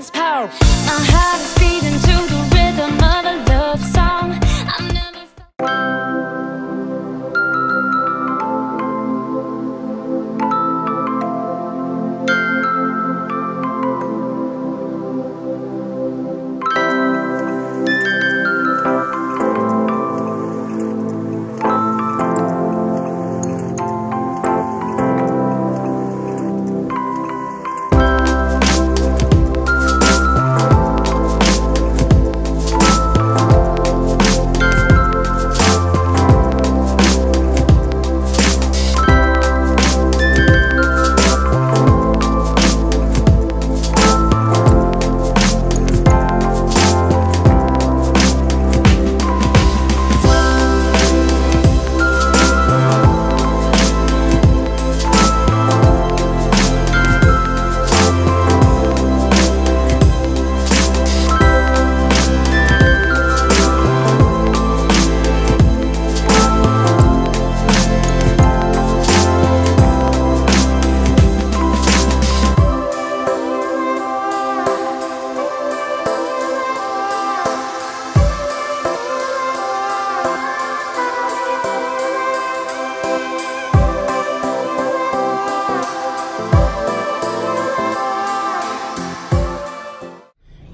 this power. My heart is beating to the rhythm of a love song. I've never felt.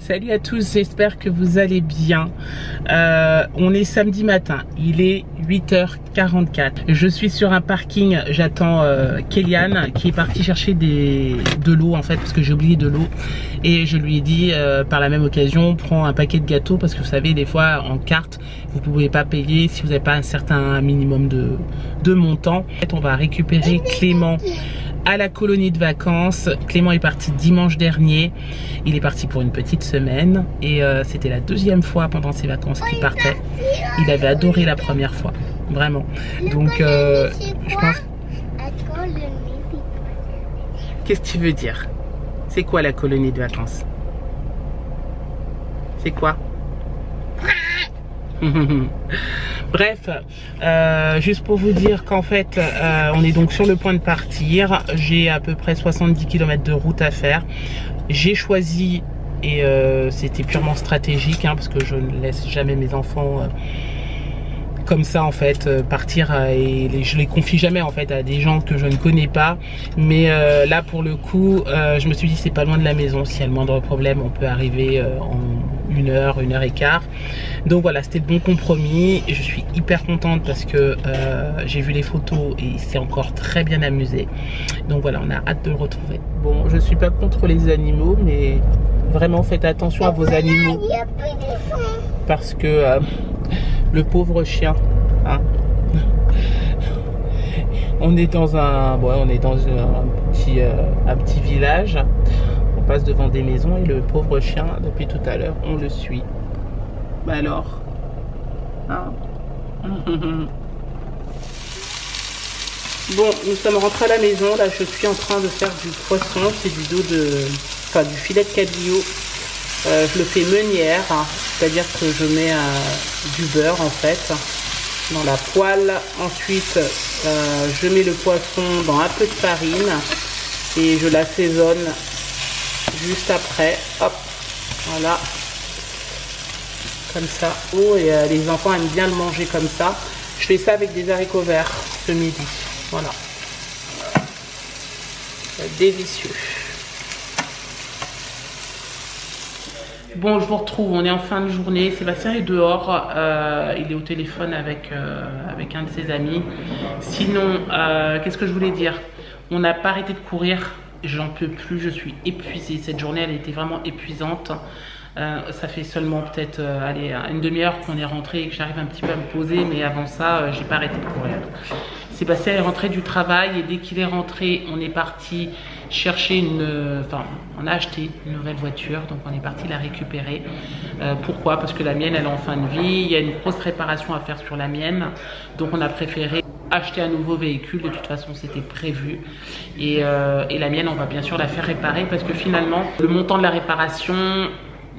Salut à tous, j'espère que vous allez bien. On est samedi matin, il est 8h44. Je suis sur un parking, j'attends Kéliane qui est partie chercher de l'eau en fait parce que j'ai oublié de l'eau. Et je lui ai dit par la même occasion, prends un paquet de gâteaux parce que vous savez des fois en carte vous ne pouvez pas payer si vous n'avez pas un certain minimum de montant. En fait, on va récupérer Clément à la colonie de vacances. Clément est parti dimanche dernier. Il est parti pour une petite semaine et c'était la deuxième fois pendant ses vacances qu'il partait. Il avait adoré la première fois, vraiment. Donc je pense... Qu'est-ce que tu veux dire? C'est quoi la colonie de vacances? C'est quoi? Bref, juste pour vous dire qu'en fait on est donc sur le point de partir. J'ai à peu près 70 km de route à faire. J'ai choisi, et c'était purement stratégique parce que je ne laisse jamais mes enfants comme ça en fait partir et je les confie jamais en fait à des gens que je ne connais pas. Mais là pour le coup je me suis dit c'est pas loin de la maison, s'il y a le moindre problème on peut arriver en 1 heure, 1 heure et quart. Donc voilà, c'était le bon compromis et je suis hyper contente parce que j'ai vu les photos et il s'est encore très bien amusé. Donc voilà, on a hâte de le retrouver. Bon, je suis pas contre les animaux, mais vraiment faites attention à vos animaux parce que le pauvre chien, on est dans un petit village. On passe devant des maisons et le pauvre chien, depuis tout à l'heure, on le suit. Bah alors, Bon, nous sommes rentrés à la maison. Là, je suis en train de faire du poisson. C'est du du filet de cabillaud. Je le fais meunière, c'est-à-dire que je mets du beurre en fait dans la poêle. Ensuite, je mets le poisson dans un peu de farine et je l'assaisonne juste après. Hop, voilà, comme ça. Oh, et les enfants aiment bien le manger comme ça. Je fais ça avec des haricots verts ce midi. Voilà, délicieux. Bon, je vous retrouve, on est en fin de journée. Sébastien est dehors, il est au téléphone avec un de ses amis. Sinon, qu'est-ce que je voulais dire? On n'a pas arrêté de courir, j'en peux plus, je suis épuisée. Cette journée, elle était vraiment épuisante. Ça fait seulement peut-être une demi-heure qu'on est rentré et que j'arrive un petit peu à me poser, mais avant ça, j'ai pas arrêté de courir. Sébastien est rentré du travail et dès qu'il est rentré, on est parti chercher on a acheté une nouvelle voiture, donc on est parti la récupérer. Pourquoi? Parce que la mienne, elle est en fin de vie, il y a une grosse réparation à faire sur la mienne, donc on a préféré acheter un nouveau véhicule. De toute façon, c'était prévu et la mienne, on va bien sûr la faire réparer parce que finalement, le montant de la réparation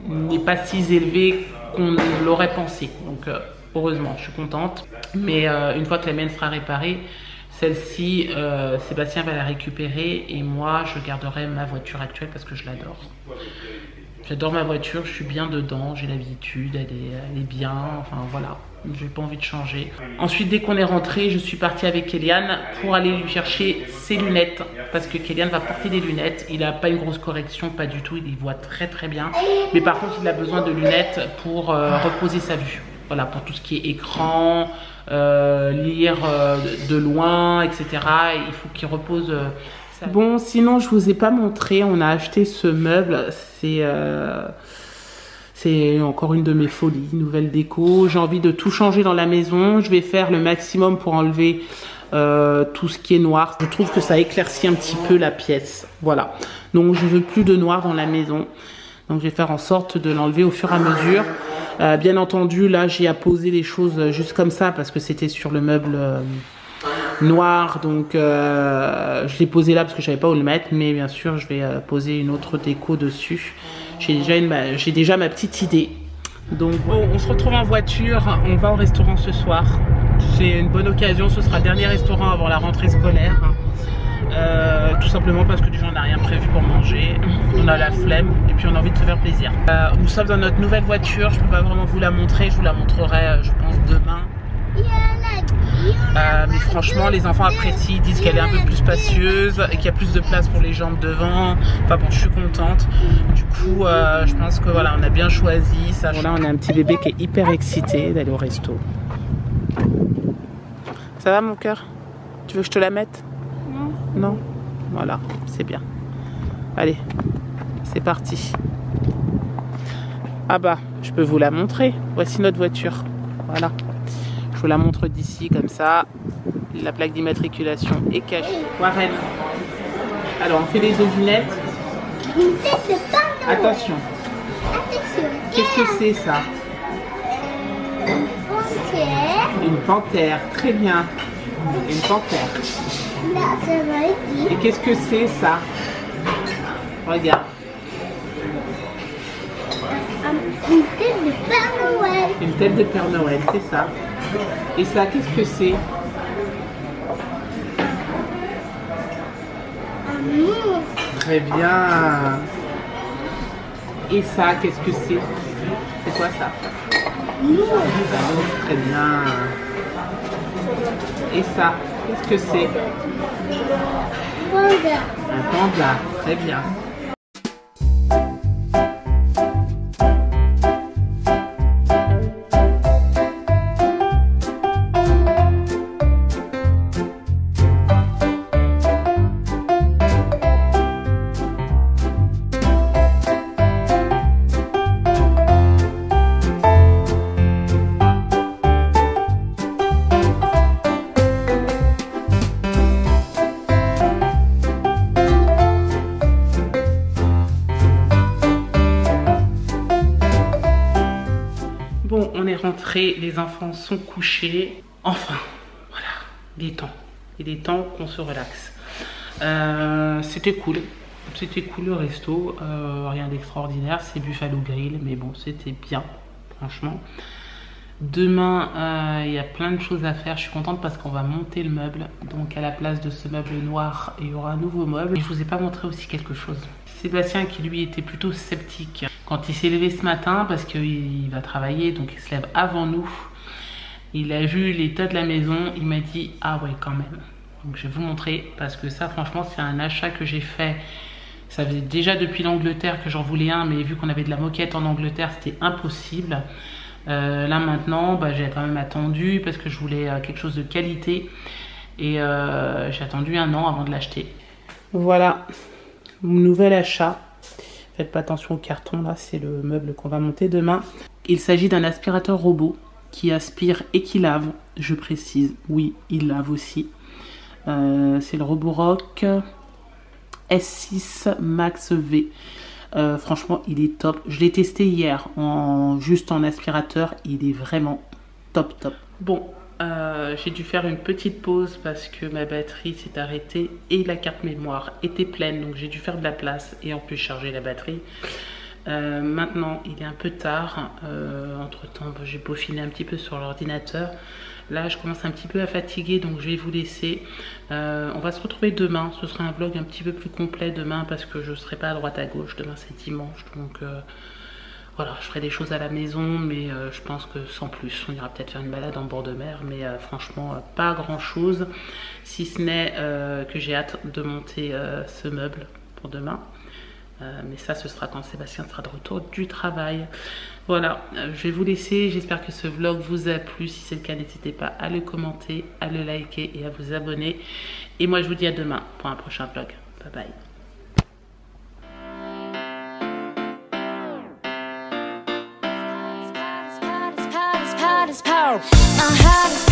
n'est pas si élevé qu'on l'aurait pensé. Donc heureusement, je suis contente. Mais une fois que la mienne sera réparée, celle-ci, Sébastien va la récupérer et moi, je garderai ma voiture actuelle parce que je l'adore. J'adore ma voiture, je suis bien dedans, j'ai l'habitude, elle est bien, enfin voilà. J'ai pas envie de changer. Ensuite, dès qu'on est rentré, je suis partie avec Kélian pour aller lui chercher ses lunettes. Parce que Kélian va porter des lunettes. Il n'a pas une grosse correction, pas du tout. Il voit très très bien. Mais par contre, il a besoin de lunettes pour reposer sa vue. Voilà, pour tout ce qui est écran, lire de loin, etc. Il faut qu'il repose sa vue. Bon, sinon, je vous ai pas montré. On a acheté ce meuble. C'est encore une de mes folies, nouvelle déco. J'ai envie de tout changer dans la maison. Je vais faire le maximum pour enlever tout ce qui est noir. Je trouve que ça éclaircit un petit peu la pièce. Voilà. Donc je veux plus de noir dans la maison. Donc je vais faire en sorte de l'enlever au fur et à mesure. Bien entendu, là j'ai apposé les choses juste comme ça parce que c'était sur le meuble noir. Donc je l'ai posé là parce que je savais pas où le mettre. Mais bien sûr, je vais poser une autre déco dessus. J'ai déjà ma petite idée. Donc bon, on se retrouve en voiture, on va au restaurant ce soir. C'est une bonne occasion, ce sera le dernier restaurant avant la rentrée scolaire. Tout simplement parce que déjà on n'a rien prévu pour manger. On a la flemme et puis on a envie de se faire plaisir. Nous sommes dans notre nouvelle voiture, je ne peux pas vraiment vous la montrer, je vous la montrerai je pense demain. Mais franchement les enfants apprécient, ils disent qu'elle est un peu plus spacieuse et qu'il y a plus de place pour les jambes devant. Enfin bon, je suis contente. Du coup je pense que voilà, on a bien choisi ça. Bon, là on a un petit bébé qui est hyper excité d'aller au resto. Ça va mon cœur? Tu veux que je te la mette? Non? Voilà, c'est bien. Allez, c'est parti. Ah bah, je peux vous la montrer. Voici notre voiture. Voilà. Je vous la montre d'ici comme ça. La plaque d'immatriculation est cachée. Warren. Alors on fait les devinettes. Attention. Qu'est-ce que c'est ça? Une panthère. Très bien. Une panthère. Et qu'est-ce que c'est ça? Regarde. Une tête de Père Noël. Une tête de Père Noël, c'est ça. Et ça, qu'est-ce que c'est? Un monstre. Très bien. Et ça, qu'est-ce que c'est? C'est quoi ça? Très bien. Et ça, qu'est-ce que c'est? Panda. Un panda. Très bien. Bon, on est rentré, les enfants sont couchés. Enfin, voilà, il est temps. Il est temps qu'on se relaxe. C'était cool. C'était cool le resto. Rien d'extraordinaire. C'est Buffalo Grill, mais bon, c'était bien, franchement. Demain, il y a plein de choses à faire. Je suis contente parce qu'on va monter le meuble. Donc, à la place de ce meuble noir, il y aura un nouveau meuble. Et je vous ai pas montré aussi quelque chose. Sébastien, qui lui était plutôt sceptique quand il s'est levé ce matin, parce qu'il va travailler, donc il se lève avant nous. Il a vu l'état de la maison, il m'a dit « Ah ouais, quand même ». Donc je vais vous montrer, parce que ça, franchement, c'est un achat que j'ai fait. Ça faisait déjà depuis l'Angleterre que j'en voulais un, mais vu qu'on avait de la moquette en Angleterre, c'était impossible. Là maintenant, bah, j'ai quand même attendu, parce que je voulais quelque chose de qualité. Et j'ai attendu 1 an avant de l'acheter. Voilà, mon nouvel achat. Faites pas attention au carton, là, c'est le meuble qu'on va monter demain. Il s'agit d'un aspirateur robot qui aspire et qui lave, je précise. Oui, il lave aussi. C'est le Roborock S6 Max V. Franchement, il est top. Je l'ai testé hier juste en aspirateur. Il est vraiment top. Bon, j'ai dû faire une petite pause parce que ma batterie s'est arrêtée et la carte mémoire était pleine. Donc j'ai dû faire de la place et en plus charger la batterie. Maintenant, il est un peu tard. Entre temps, j'ai peaufiné un petit peu sur l'ordinateur. Là, je commence un petit peu à fatiguer, donc je vais vous laisser. On va se retrouver demain. Ce sera un vlog un petit peu plus complet demain parce que je ne serai pas à droite à gauche. Demain, c'est dimanche, donc voilà, je ferai des choses à la maison, mais je pense que sans plus. On ira peut-être faire une balade en bord de mer, mais franchement, pas grand-chose. Si ce n'est que j'ai hâte de monter ce meuble pour demain. Mais ça, ce sera quand Sébastien sera de retour du travail. Voilà, je vais vous laisser. J'espère que ce vlog vous a plu. Si c'est le cas, n'hésitez pas à le commenter, à le liker et à vous abonner. Et moi, je vous dis à demain pour un prochain vlog. Bye bye. My heart is